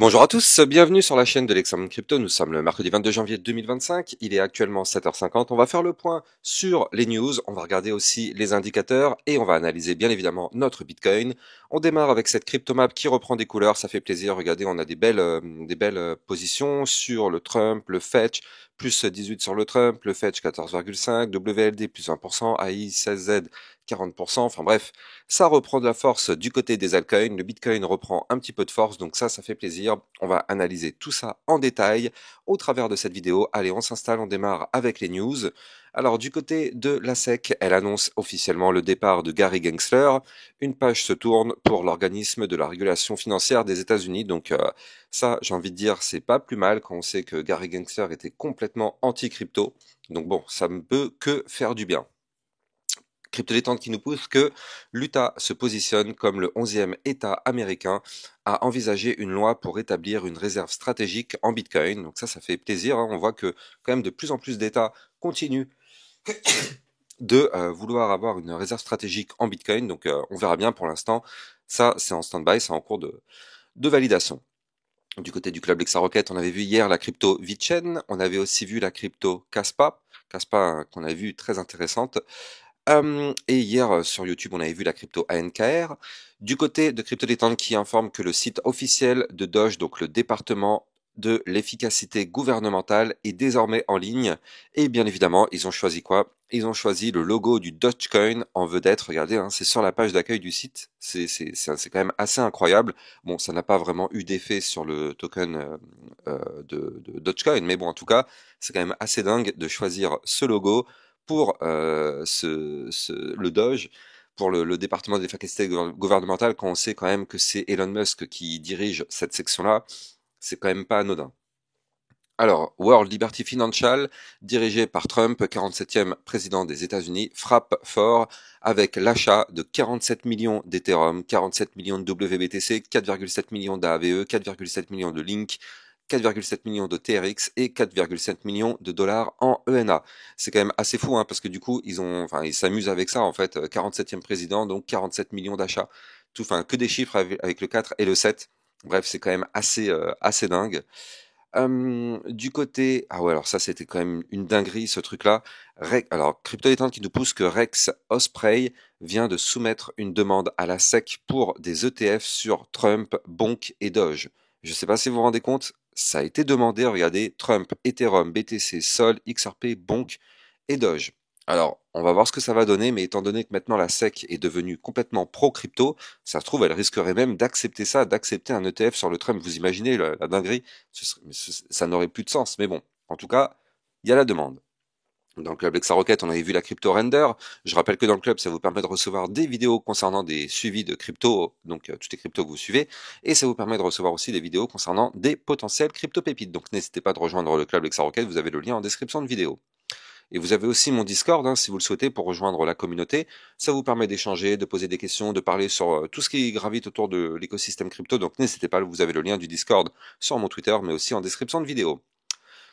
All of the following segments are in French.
Bonjour à tous, bienvenue sur la chaîne de l'Examen Crypto. Nous sommes le mercredi 22 janvier 2025, il est actuellement 7h50. On va faire le point sur les news, on va regarder aussi les indicateurs et on va analyser bien évidemment notre Bitcoin. On démarre avec cette cryptomap qui reprend des couleurs, ça fait plaisir. Regardez, on a des belles positions sur le Trump, le Fetch, plus 18 sur le Trump, le Fetch 14,5, WLD plus 20%, AI 16Z 40%, enfin bref, ça reprend de la force du côté des altcoins, le Bitcoin reprend un petit peu de force, donc ça fait plaisir. On va analyser tout ça en détail au travers de cette vidéo. Allez, on s'installe, on démarre avec les news. Alors du côté de la SEC, elle annonce officiellement le départ de Gary Gensler. Une page se tourne pour l'organisme de la régulation financière des États-Unis, donc ça, j'ai envie de dire, c'est pas plus mal quand on sait que Gary Gensler était complètement anti-crypto. Donc bon, ça ne peut que faire du bien. Crypto détente qui nous pousse que l'Utah se positionne comme le 11e État américain à envisager une loi pour établir une réserve stratégique en Bitcoin. Donc ça fait plaisir, hein. On voit que quand même de plus en plus d'États continuent de vouloir avoir une réserve stratégique en Bitcoin. Donc on verra bien pour l'instant. Ça, c'est en stand-by, c'est en cours de validation. Du côté du club Lexarocket, on avait vu hier la crypto VeChain, on avait aussi vu la crypto Kaspa, qu'on a vu très intéressante. Et hier, sur YouTube, on avait vu la crypto ANKR. Du côté de Crypto Détente qui informe que le site officiel de Doge, donc le département de l'efficacité gouvernementale, est désormais en ligne. Et bien évidemment, ils ont choisi quoi? Ils ont choisi le logo du Dogecoin en vedette. Regardez, hein, c'est sur la page d'accueil du site. C'est quand même assez incroyable. Bon, ça n'a pas vraiment eu d'effet sur le token de Dogecoin, mais bon, en tout cas, c'est quand même assez dingue de choisir ce logo pour le Doge, pour le département des facultés gouvernementales, quand on sait quand même que c'est Elon Musk qui dirige cette section-là, c'est quand même pas anodin. Alors, World Liberty Financial, dirigé par Trump, 47e président des États-Unis, frappe fort avec l'achat de 47 millions d'Ethereum, 47 millions de WBTC, 4,7 millions d'AVE, 4,7 millions de Link, 4,7 millions de TRX et 4,7 millions de dollars en ENA. C'est quand même assez fou, hein, parce que du coup, ils s'amusent avec ça, en fait. 47e président, donc 47 millions d'achats. Que des chiffres avec le 4 et le 7. Bref, c'est quand même assez dingue. Du côté, ah ouais, alors ça c'était quand même une dinguerie ce truc-là. Alors, Crypto Détente qui nous pousse que Rex Osprey vient de soumettre une demande à la SEC pour des ETF sur Trump, Bonk et Doge. Je sais pas si vous vous rendez compte, ça a été demandé, regardez, Trump, Ethereum, BTC, Sol, XRP, Bonk et Doge. Alors, on va voir ce que ça va donner, mais étant donné que maintenant la SEC est devenue complètement pro-crypto, ça se trouve, elle risquerait même d'accepter ça, d'accepter un ETF sur le Trump. Vous imaginez la dinguerie? Ça n'aurait plus de sens. Mais bon, en tout cas, il y a la demande. Dans le club Lexarocket, on avait vu la crypto render. Je rappelle que dans le club, ça vous permet de recevoir des vidéos concernant des suivis de crypto, donc toutes les cryptos que vous suivez, et ça vous permet de recevoir aussi des vidéos concernant des potentiels crypto pépites. Donc n'hésitez pas de rejoindre le club Lexarocket, vous avez le lien en description de vidéo. Et vous avez aussi mon Discord, hein, si vous le souhaitez, pour rejoindre la communauté. Ça vous permet d'échanger, de poser des questions, de parler sur tout ce qui gravite autour de l'écosystème crypto. Donc n'hésitez pas, vous avez le lien du Discord sur mon Twitter, mais aussi en description de vidéo.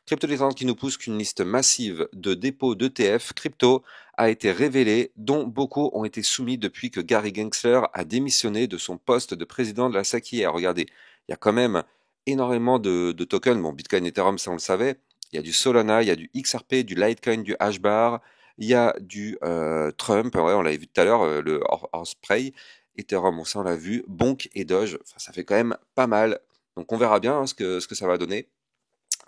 Crypto Détente qui nous pousse qu'une liste massive de dépôts d'ETF crypto a été révélée, dont beaucoup ont été soumis depuis que Gary Gensler a démissionné de son poste de président de la SEC hier. Regardez, il y a quand même énormément de tokens. Bon, Bitcoin, Ethereum, ça on le savait. Il y a du Solana, il y a du XRP, du Litecoin, du Hashbar, il y a du Trump, ouais, on l'avait vu tout à l'heure, le Osprey, Ethereum, bon, ça on l'a vu, Bonk et Doge, enfin, ça fait quand même pas mal. Donc on verra bien, hein, ce que ça va donner.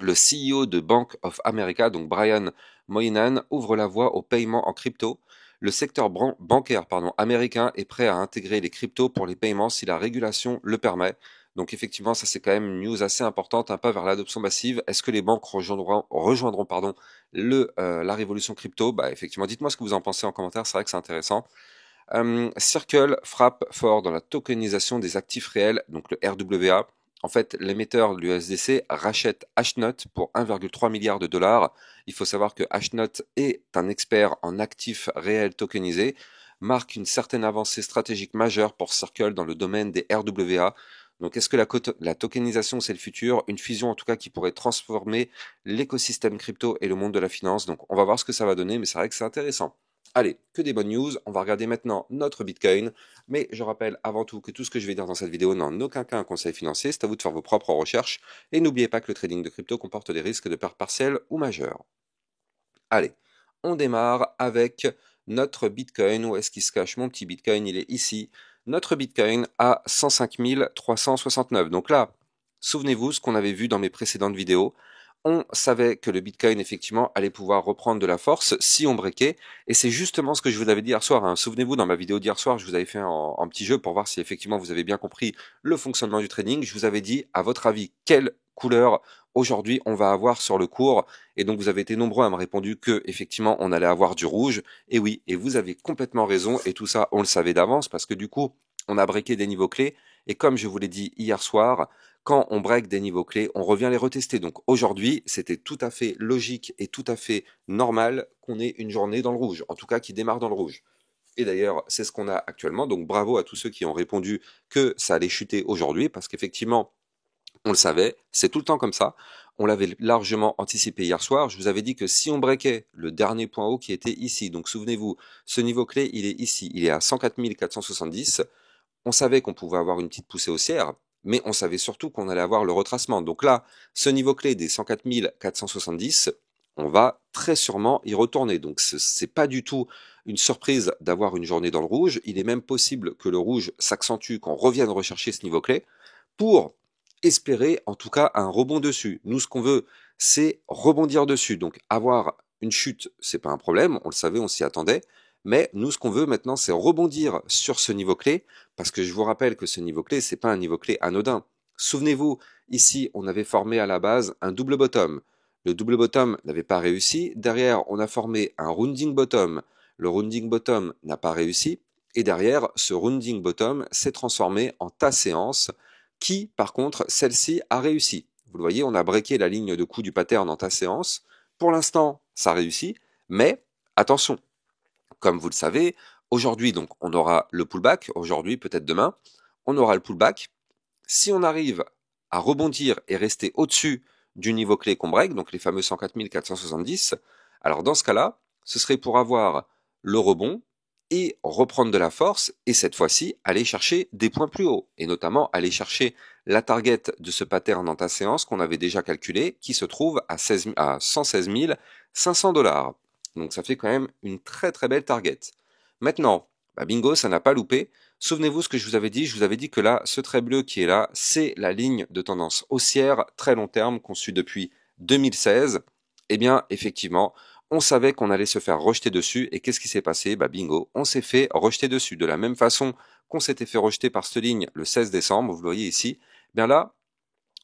Le CEO de Bank of America, donc Brian Moynihan, ouvre la voie au paiement en crypto. Le secteur bancaire américain est prêt à intégrer les cryptos pour les paiements si la régulation le permet. Donc effectivement, ça c'est quand même une news assez importante, un pas vers l'adoption massive. Est-ce que les banques rejoindront la révolution crypto? Bah effectivement, dites-moi ce que vous en pensez en commentaire, c'est vrai que c'est intéressant. Circle frappe fort dans la tokenisation des actifs réels, donc le RWA. En fait, l'émetteur de l'USDC rachète Hashnote pour 1,3 milliard de dollars. Il faut savoir que Hashnote est un expert en actifs réels tokenisés, marque une certaine avancée stratégique majeure pour Circle dans le domaine des RWA. Donc est-ce que la tokenisation c'est le futur? Une fusion en tout cas qui pourrait transformer l'écosystème crypto et le monde de la finance. Donc on va voir ce que ça va donner, mais c'est vrai que c'est intéressant. Allez, que des bonnes news, on va regarder maintenant notre Bitcoin, mais je rappelle avant tout que tout ce que je vais dire dans cette vidéo n'a en aucun cas un conseil financier, c'est à vous de faire vos propres recherches, et n'oubliez pas que le trading de crypto comporte des risques de perte partielle ou majeure. Allez, on démarre avec notre Bitcoin. Où est-ce qu'il se cache mon petit Bitcoin? Il est ici. Notre Bitcoin à 105 369. Donc là, souvenez-vous ce qu'on avait vu dans mes précédentes vidéos. On savait que le Bitcoin, effectivement, allait pouvoir reprendre de la force si on breakait. Et c'est justement ce que je vous avais dit hier soir, hein. Souvenez-vous, dans ma vidéo d'hier soir, je vous avais fait un petit jeu pour voir si effectivement vous avez bien compris le fonctionnement du trading. Je vous avais dit, à votre avis, quelle couleur aujourd'hui on va avoir sur le cours? Et donc vous avez été nombreux à me répondre que effectivement on allait avoir du rouge. Et oui, et vous avez complètement raison. Et tout ça, on le savait d'avance parce que du coup, on a breaké des niveaux clés. Et comme je vous l'ai dit hier soir, quand on break des niveaux clés, on revient les retester. Donc aujourd'hui, c'était tout à fait logique et tout à fait normal qu'on ait une journée dans le rouge, en tout cas qui démarre dans le rouge. Et d'ailleurs, c'est ce qu'on a actuellement. Donc bravo à tous ceux qui ont répondu que ça allait chuter aujourd'hui, parce qu'effectivement, on le savait, c'est tout le temps comme ça. On l'avait largement anticipé hier soir. Je vous avais dit que si on breakait le dernier point haut qui était ici, donc souvenez-vous, ce niveau clé, il est ici, il est à 104 470. On savait qu'on pouvait avoir une petite poussée haussière, mais on savait surtout qu'on allait avoir le retracement. Donc là, ce niveau clé des 104 470, on va très sûrement y retourner. Donc c'est pas du tout une surprise d'avoir une journée dans le rouge. Il est même possible que le rouge s'accentue, qu'on revienne rechercher ce niveau clé pour espérer en tout cas un rebond dessus. Nous, ce qu'on veut, c'est rebondir dessus. Donc avoir une chute, c'est pas un problème, on le savait, on s'y attendait. Mais nous, ce qu'on veut maintenant, c'est rebondir sur ce niveau clé, parce que je vous rappelle que ce niveau clé, c'est pas un niveau clé anodin. Souvenez-vous, ici, on avait formé à la base un double bottom. Le double bottom n'avait pas réussi. Derrière, on a formé un rounding bottom. Le rounding bottom n'a pas réussi. Et derrière, ce rounding bottom s'est transformé en ta séance, qui, par contre, celle-ci a réussi. Vous le voyez, on a breaké la ligne de coup du pattern en ta séance. Pour l'instant, ça réussit, mais attention, comme vous le savez, aujourd'hui, donc, on aura le pullback, aujourd'hui, peut-être demain, on aura le pullback. Si on arrive à rebondir et rester au-dessus du niveau clé qu'on break, donc les fameux 104 470, alors dans ce cas-là, ce serait pour avoir le rebond et reprendre de la force, et cette fois-ci, aller chercher des points plus hauts, et notamment aller chercher la target de ce pattern dans ta séance qu'on avait déjà calculé, qui se trouve à 116 500 $. Donc ça fait quand même une très très belle target. Maintenant, bah bingo, ça n'a pas loupé. Souvenez-vous ce que je vous avais dit que là, ce trait bleu qui est là, c'est la ligne de tendance haussière très long terme qu'on suit depuis 2016. Eh bien, effectivement, on savait qu'on allait se faire rejeter dessus, et qu'est-ce qui s'est passé? Bah bingo, on s'est fait rejeter dessus. De la même façon qu'on s'était fait rejeter par cette ligne le 16 décembre, vous le voyez ici, bien là,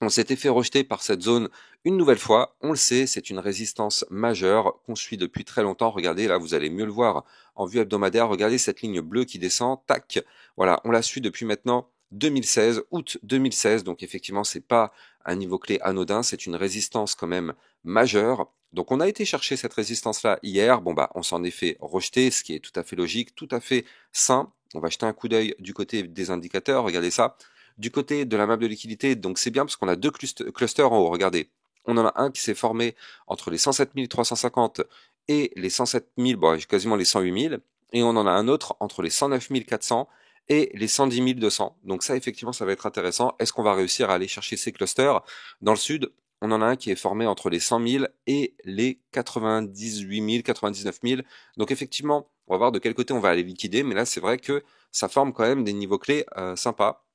on s'était fait rejeter par cette zone une nouvelle fois. On le sait, c'est une résistance majeure qu'on suit depuis très longtemps. Regardez, là, vous allez mieux le voir en vue hebdomadaire. Regardez cette ligne bleue qui descend. Tac. Voilà, on la suit depuis maintenant 2016, août 2016. Donc effectivement, c'est pas un niveau clé anodin. C'est une résistance quand même majeure. Donc on a été chercher cette résistance-là hier. Bon bah, on s'en est fait rejeter, ce qui est tout à fait logique, tout à fait sain. On va jeter un coup d'œil du côté des indicateurs. Regardez ça. Du côté de la map de liquidité, donc c'est bien parce qu'on a deux clusters en haut. Regardez, on en a un qui s'est formé entre les 107 350 et les 107 000, bon, quasiment les 108 000, et on en a un autre entre les 109 400 et les 110 200. Donc ça, effectivement, ça va être intéressant. Est-ce qu'on va réussir à aller chercher ces clusters? Dans le sud, on en a un qui est formé entre les 100 000 et les 98 000, 99 000. Donc effectivement, on va voir de quel côté on va aller liquider, mais là, c'est vrai que ça forme quand même des niveaux clés sympas.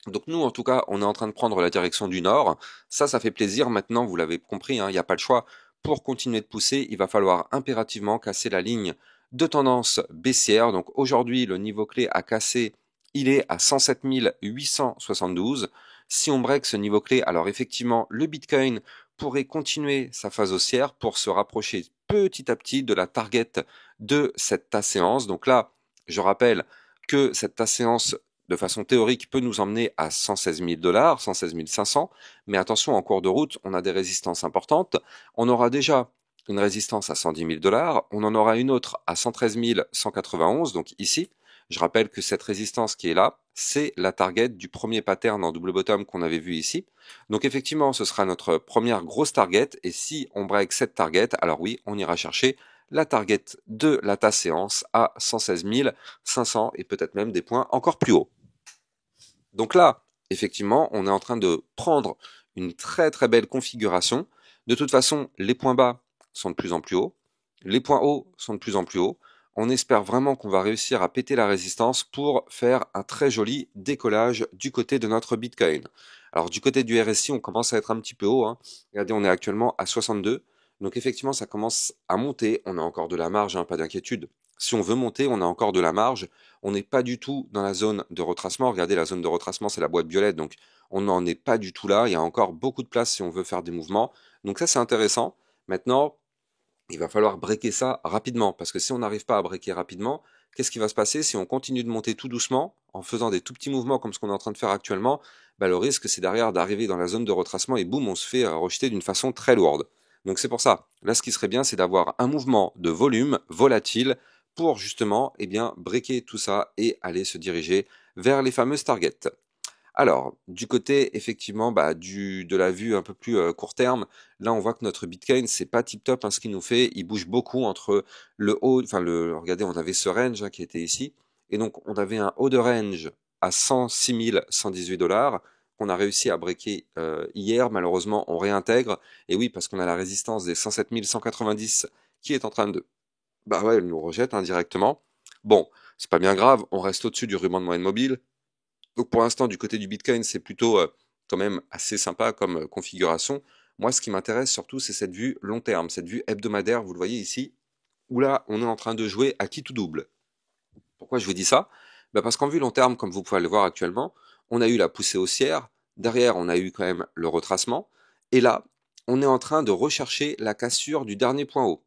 Donc nous, en tout cas, on est en train de prendre la direction du nord. Ça fait plaisir. Maintenant, vous l'avez compris, hein, il n'y a pas le choix. Pour continuer de pousser, il va falloir impérativement casser la ligne de tendance baissière. Donc aujourd'hui, le niveau clé à casser, il est à 107 872. Si on break ce niveau clé, alors effectivement, le Bitcoin pourrait continuer sa phase haussière pour se rapprocher petit à petit de la target de cette séance. Donc là, je rappelle que cette séance de façon théorique, peut nous emmener à 116 000 $, 116 500. Mais attention, en cours de route, on a des résistances importantes. On aura déjà une résistance à 110 000 $. On en aura une autre à 113 191, donc ici. Je rappelle que cette résistance qui est là, c'est la target du premier pattern en double bottom qu'on avait vu ici. Donc effectivement, ce sera notre première grosse target. Et si on break cette target, alors oui, on ira chercher la target de ta séance à 116 500 et peut-être même des points encore plus hauts. Donc là, effectivement, on est en train de prendre une très très belle configuration. De toute façon, les points bas sont de plus en plus hauts, les points hauts sont de plus en plus hauts. On espère vraiment qu'on va réussir à péter la résistance pour faire un très joli décollage du côté de notre Bitcoin. Alors du côté du RSI, on commence à être un petit peu haut, hein. Regardez, on est actuellement à 62. Donc effectivement, ça commence à monter. On a encore de la marge, hein, pas d'inquiétude. Si on veut monter, on a encore de la marge. On n'est pas du tout dans la zone de retracement. Regardez, la zone de retracement, c'est la boîte violette, donc on n'en est pas du tout là. Il y a encore beaucoup de place si on veut faire des mouvements. Donc ça, c'est intéressant. Maintenant, il va falloir breaker ça rapidement, parce que si on n'arrive pas à breaker rapidement, qu'est-ce qui va se passer si on continue de monter tout doucement, en faisant des tout petits mouvements comme ce qu'on est en train de faire actuellement? Bah, le risque, c'est derrière d'arriver dans la zone de retracement et boum, on se fait rejeter d'une façon très lourde. Donc c'est pour ça, là ce qui serait bien, c'est d'avoir un mouvement de volume volatile pour justement breaker tout ça et aller se diriger vers les fameuses targets. Alors, du côté effectivement de la vue un peu plus court terme, là on voit que notre Bitcoin c'est pas tip top, hein, ce qu'il nous fait, il bouge beaucoup entre le haut, regardez, on avait ce range, hein, qui était ici, et donc on avait un haut de range à 106 118 dollars qu'on a réussi à breaker hier. Malheureusement on réintègre, et oui, parce qu'on a la résistance des 107 190 qui est en train de, elle nous rejette indirectement. Bon, c'est pas bien grave, on reste au-dessus du ruban de moyenne mobile. Donc pour l'instant, du côté du Bitcoin, c'est plutôt quand même assez sympa comme configuration. Moi, ce qui m'intéresse surtout, c'est cette vue long terme, cette vue hebdomadaire, vous le voyez ici, où là, on est en train de jouer à qui tout double. Pourquoi je vous dis ça? Parce qu'en vue long terme, comme vous pouvez le voir actuellement, on a eu la poussée haussière, derrière, on a eu quand même le retracement, et là, on est en train de rechercher la cassure du dernier point haut.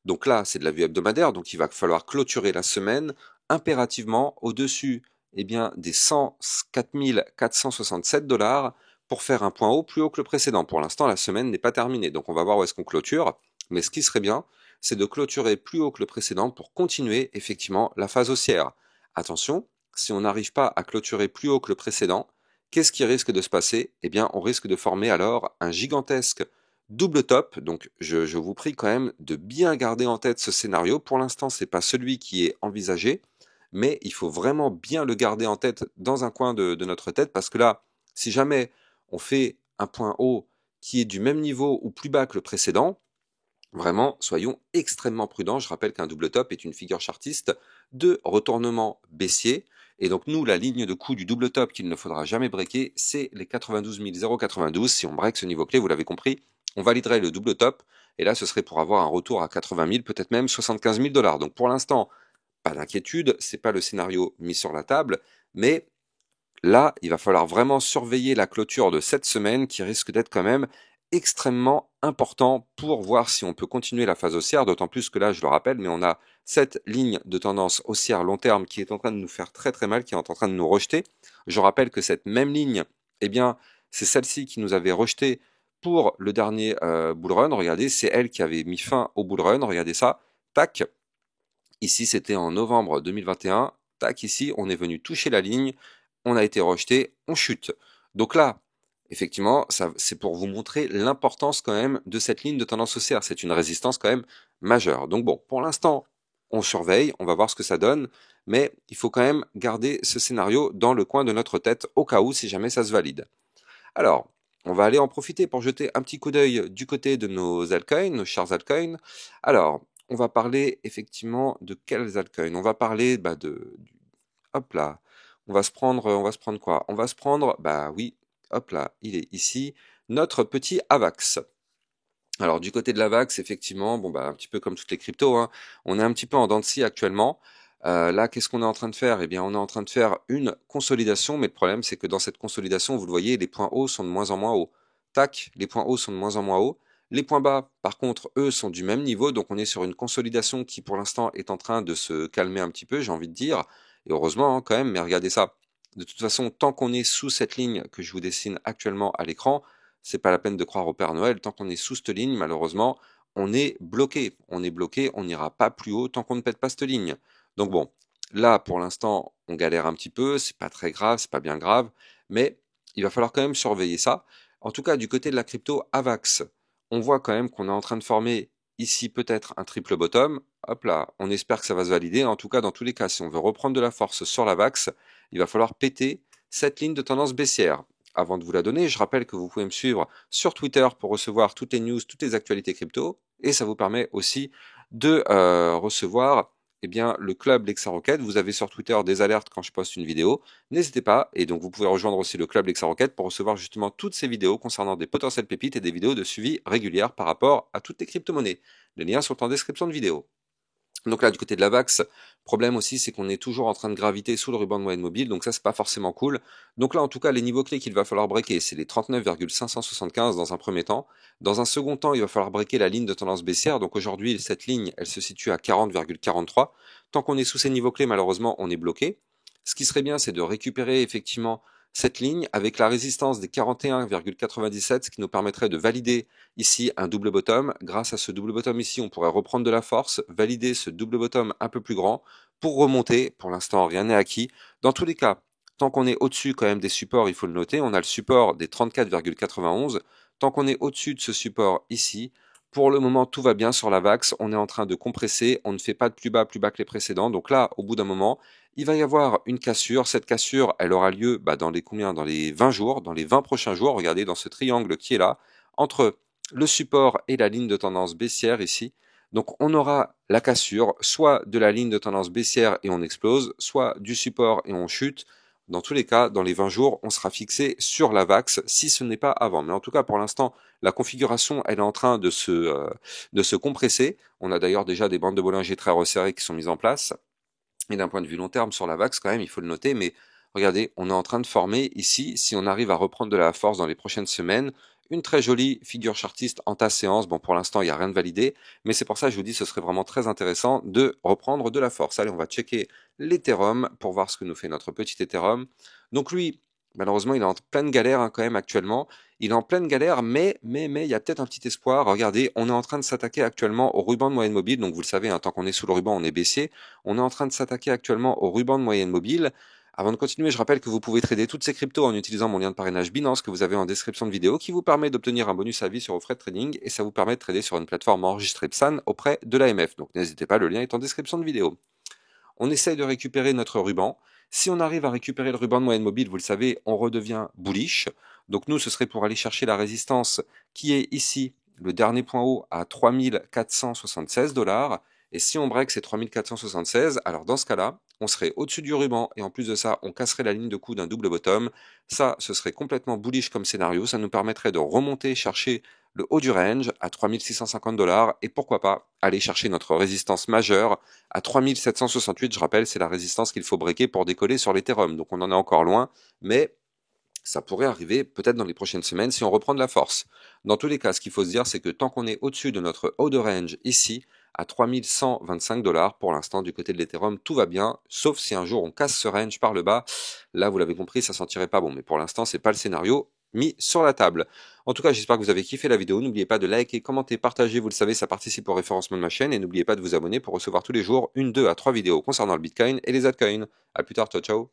Donc là, c'est de la vue hebdomadaire, donc il va falloir clôturer la semaine impérativement au-dessus des 104 467 dollars pour faire un point haut plus haut que le précédent. Pour l'instant, la semaine n'est pas terminée, donc on va voir où est-ce qu'on clôture. Mais ce qui serait bien, c'est de clôturer plus haut que le précédent pour continuer effectivement la phase haussière. Attention, si on n'arrive pas à clôturer plus haut que le précédent, qu'est-ce qui risque de se passer? On risque de former alors un gigantesque double top. Donc je vous prie quand même de bien garder en tête ce scénario. Pour l'instant, c'est pas celui qui est envisagé, mais il faut vraiment bien le garder en tête dans un coin de notre tête, parce que là, si jamais on fait un point haut qui est du même niveau ou plus bas que le précédent, vraiment, soyons extrêmement prudents. Je rappelle qu'un double top est une figure chartiste de retournement baissier. Et donc nous, la ligne de coup du double top qu'il ne faudra jamais breaker, c'est les 92 092. Si on break ce niveau clé, vous l'avez compris, on validerait le double top. Et là, ce serait pour avoir un retour à 80 000, peut-être même 75 000 dollars. Donc pour l'instant, pas d'inquiétude, c'est pas le scénario mis sur la table, mais là, il va falloir vraiment surveiller la clôture de cette semaine qui risque d'être quand même extrêmement important pour voir si on peut continuer la phase haussière, d'autant plus que là, je le rappelle, mais on a cette ligne de tendance haussière long terme qui est en train de nous faire très très mal, qui est en train de nous rejeter. Je rappelle que cette même ligne, c'est celle-ci qui nous avait rejeté pour le dernier bull run. Regardez, c'est elle qui avait mis fin au bull run. Regardez ça, tac. Ici, c'était en novembre 2021. Tac, ici, on est venu toucher la ligne, on a été rejeté, on chute. Donc là, effectivement, c'est pour vous montrer l'importance quand même de cette ligne de tendance haussière. C'est une résistance quand même majeure. Donc bon, pour l'instant, on surveille, on va voir ce que ça donne, mais il faut quand même garder ce scénario dans le coin de notre tête au cas où, si jamais ça se valide. Alors, on va aller en profiter pour jeter un petit coup d'œil du côté de nos altcoins, nos chers altcoins. Alors, on va parler effectivement de quels altcoins? On va parler hop là, on va se prendre quoi? On va se prendre, oui, hop là, il est ici, notre petit AVAX. Alors du côté de l'AVAX, effectivement, un petit peu comme toutes les cryptos, hein, on est un petit peu en dents de scie actuellement. Là, qu'est-ce qu'on est en train de faire? On est en train de faire une consolidation, mais le problème, c'est que dans cette consolidation, vous le voyez, les points hauts sont de moins en moins hauts. Tac, les points hauts sont de moins en moins hauts. Les points bas, par contre, eux, sont du même niveau, donc on est sur une consolidation qui, pour l'instant, est en train de se calmer un petit peu, j'ai envie de dire. Et heureusement, hein, quand même, mais regardez ça. De toute façon, tant qu'on est sous cette ligne que je vous dessine actuellement à l'écran, c'est pas la peine de croire au Père Noël. Tant qu'on est sous cette ligne, malheureusement, on est bloqué. On est bloqué, on n'ira pas plus haut tant qu'on ne pète pas cette ligne. Donc bon, là, pour l'instant, on galère un petit peu, c'est pas très grave, c'est pas bien grave, mais il va falloir quand même surveiller ça. En tout cas, du côté de la crypto AVAX, on voit quand même qu'on est en train de former ici peut-être un triple bottom. Hop là, on espère que ça va se valider. En tout cas, dans tous les cas, si on veut reprendre de la force sur la VAX, il va falloir péter cette ligne de tendance baissière. Avant de vous la donner, je rappelle que vous pouvez me suivre sur Twitter pour recevoir toutes les news, toutes les actualités crypto. Et ça vous permet aussi de recevoir le club Lexa Rocket. Vous avez sur Twitter des alertes quand je poste une vidéo. N'hésitez pas. Et donc, vous pouvez rejoindre aussi le club Lexa Rocket pour recevoir justement toutes ces vidéos concernant des potentielles pépites et des vidéos de suivi régulières par rapport à toutes les crypto-monnaies. Les liens sont en description de vidéo. Donc là, du côté de la VAX, problème aussi, c'est qu'on est toujours en train de graviter sous le ruban de moyenne mobile, donc ça, c'est pas forcément cool. Donc là, en tout cas, les niveaux clés qu'il va falloir breaker, c'est les 39,575 dans un premier temps. Dans un second temps, il va falloir breaker la ligne de tendance baissière. Donc aujourd'hui, cette ligne, elle se situe à 40,43. Tant qu'on est sous ces niveaux clés, malheureusement, on est bloqué. Ce qui serait bien, c'est de récupérer effectivement cette ligne avec la résistance des 41,97, ce qui nous permettrait de valider ici un double bottom. Grâce à ce double bottom ici, on pourrait reprendre de la force, valider ce double bottom un peu plus grand pour remonter. Pour l'instant, rien n'est acquis. Dans tous les cas, tant qu'on est au-dessus quand même des supports, il faut le noter, on a le support des 34,91. Tant qu'on est au-dessus de ce support ici, pour le moment, tout va bien sur la VAX. On est en train de compresser. On ne fait pas de plus bas que les précédents. Donc là, au bout d'un moment, il va y avoir une cassure. Cette cassure, elle aura lieu dans les combien? Dans les 20 jours, dans les 20 prochains jours. Regardez dans ce triangle qui est là, entre le support et la ligne de tendance baissière ici. Donc on aura la cassure, soit de la ligne de tendance baissière et on explose, soit du support et on chute. Dans tous les cas, dans les 20 jours, on sera fixé sur la VAX si ce n'est pas avant. Mais en tout cas, pour l'instant, la configuration, elle est en train de se compresser. On a d'ailleurs déjà des bandes de Bollinger très resserrées qui sont mises en place. Et d'un point de vue long terme sur la VAX, quand même, il faut le noter, mais regardez, on est en train de former ici, si on arrive à reprendre de la force dans les prochaines semaines, une très jolie figure chartiste en ta séance. Bon, pour l'instant, il n'y a rien de validé, mais c'est pour ça que je vous dis ce serait vraiment très intéressant de reprendre de la force. Allez, on va checker l'Ethereum pour voir ce que nous fait notre petit Ethereum. Donc lui, malheureusement, il est en pleine galère quand même actuellement. Il est en pleine galère, mais il y a peut-être un petit espoir. Regardez, on est en train de s'attaquer actuellement au ruban de moyenne mobile. Donc vous le savez, tant qu'on est sous le ruban, on est baissier. On est en train de s'attaquer actuellement au ruban de moyenne mobile. Avant de continuer, je rappelle que vous pouvez trader toutes ces cryptos en utilisant mon lien de parrainage Binance que vous avez en description de vidéo qui vous permet d'obtenir un bonus à vie sur vos frais de trading et ça vous permet de trader sur une plateforme enregistrée PSAN auprès de l'AMF. Donc n'hésitez pas, le lien est en description de vidéo. On essaye de récupérer notre ruban. Si on arrive à récupérer le ruban de moyenne mobile, vous le savez, on redevient bullish. Donc nous, ce serait pour aller chercher la résistance qui est ici, le dernier point haut à 3476 $. Et si on break ces 3476, alors dans ce cas-là, on serait au-dessus du ruban et en plus de ça, on casserait la ligne de coup d'un double bottom. Ça, ce serait complètement bullish comme scénario. Ça nous permettrait de remonter, chercher le haut du range à 3650 $ et pourquoi pas aller chercher notre résistance majeure à 3768. Je rappelle, c'est la résistance qu'il faut breaker pour décoller sur l'Ethereum. Donc on en est encore loin, mais ça pourrait arriver peut-être dans les prochaines semaines si on reprend de la force. Dans tous les cas, ce qu'il faut se dire, c'est que tant qu'on est au-dessus de notre haut de range ici, à 3125 $, pour l'instant, du côté de l'Ethereum, tout va bien, sauf si un jour on casse ce range par le bas. Là, vous l'avez compris, ça sentirait pas bon, mais pour l'instant, c'est pas le scénario mis sur la table. En tout cas, j'espère que vous avez kiffé la vidéo. N'oubliez pas de liker, commenter, partager, vous le savez, ça participe au référencement de ma chaîne. Et n'oubliez pas de vous abonner pour recevoir tous les jours 1, 2 à 3 vidéos concernant le Bitcoin et les altcoins. A plus tard, ciao ciao.